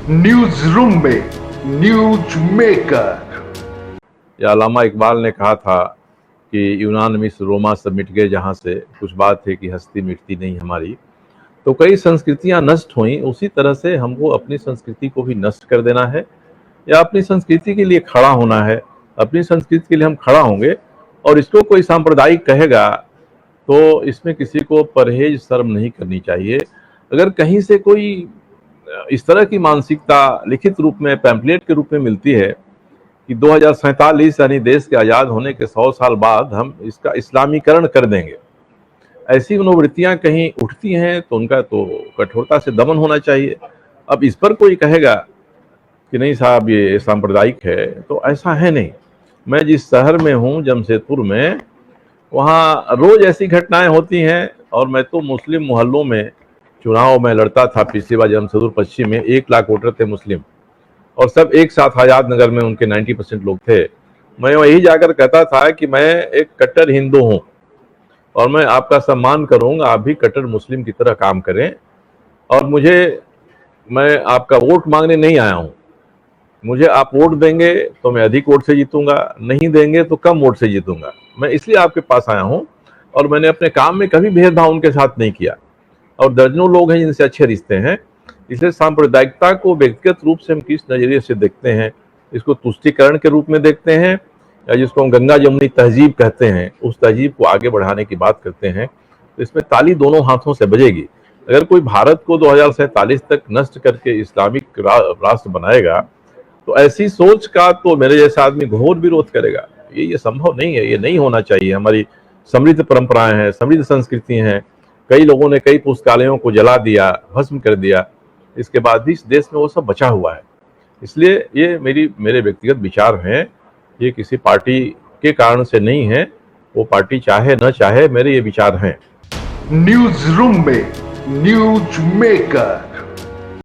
News room में news maker. या अल्लामा इकबाल ने कहा था कि यूनान मिस्र रोमा सब मिट गए जहाँ से, कुछ बात है कि हस्ती मिटती नहीं हमारी। तो कई संस्कृतियां नष्ट हुई, उसी तरह से हमको अपनी संस्कृति को भी नष्ट कर देना है या अपनी संस्कृति के लिए खड़ा होना है। अपनी संस्कृति के लिए हम खड़ा होंगे और इसको कोई सांप्रदायिक कहेगा तो इसमें किसी को परहेज शर्म नहीं करनी चाहिए। अगर कहीं से कोई इस तरह की मानसिकता लिखित रूप में पैम्पलेट के रूप में मिलती है कि 2047 यानी देश के आज़ाद होने के 100 साल बाद हम इसका इस्लामीकरण कर देंगे, ऐसी मनोवृत्तियां कहीं उठती हैं तो उनका तो कठोरता से दमन होना चाहिए। अब इस पर कोई कहेगा कि नहीं साहब ये सांप्रदायिक है, तो ऐसा है नहीं। मैं जिस शहर में हूँ जमशेदपुर में, वहाँ रोज ऐसी घटनाएं होती हैं। और मैं तो मुस्लिम मोहल्लों में चुनाव में लड़ता था पिछली बार जमशेदपुर पश्चिम में, 1 लाख वोटर थे मुस्लिम और सब एक साथ आजाद नगर में उनके 90% लोग थे। मैं वही जाकर कहता था कि मैं एक कट्टर हिंदू हूँ और मैं आपका सम्मान करूंगा, आप भी कट्टर मुस्लिम की तरह काम करें। और मैं आपका वोट मांगने नहीं आया हूँ। मुझे आप वोट देंगे तो मैं अधिक वोट से जीतूंगा, नहीं देंगे तो कम वोट से जीतूंगा। मैं इसलिए आपके पास आया हूँ और मैंने अपने काम में कभी भेदभाव उनके साथ नहीं किया। और दर्जनों लोग हैं जिनसे अच्छे रिश्ते हैं। इसलिए सांप्रदायिकता को व्यक्तिगत रूप से हम किस नजरिए से देखते हैं, इसको तुष्टीकरण के रूप में देखते हैं या जिसको हम गंगा जमुनी तहजीब कहते हैं, उस तहजीब को आगे बढ़ाने की बात करते हैं, तो इसमें ताली दोनों हाथों से बजेगी। अगर कोई भारत को 2047 तक नष्ट करके इस्लामिक राष्ट्र बनाएगा तो ऐसी सोच का तो मेरे जैसा आदमी घोर विरोध करेगा। ये संभव नहीं है, ये नहीं होना चाहिए। हमारी समृद्ध परंपराएं हैं, समृद्ध संस्कृति हैं। कई लोगों ने कई पुस्तकालयों को जला दिया, भस्म कर दिया, इसके बाद भी इस देश में वो सब बचा हुआ है। इसलिए ये मेरे व्यक्तिगत विचार हैं, ये किसी पार्टी के कारण से नहीं है। वो पार्टी चाहे न चाहे, मेरे ये विचार हैं। न्यूज रूम में न्यूज मेकर।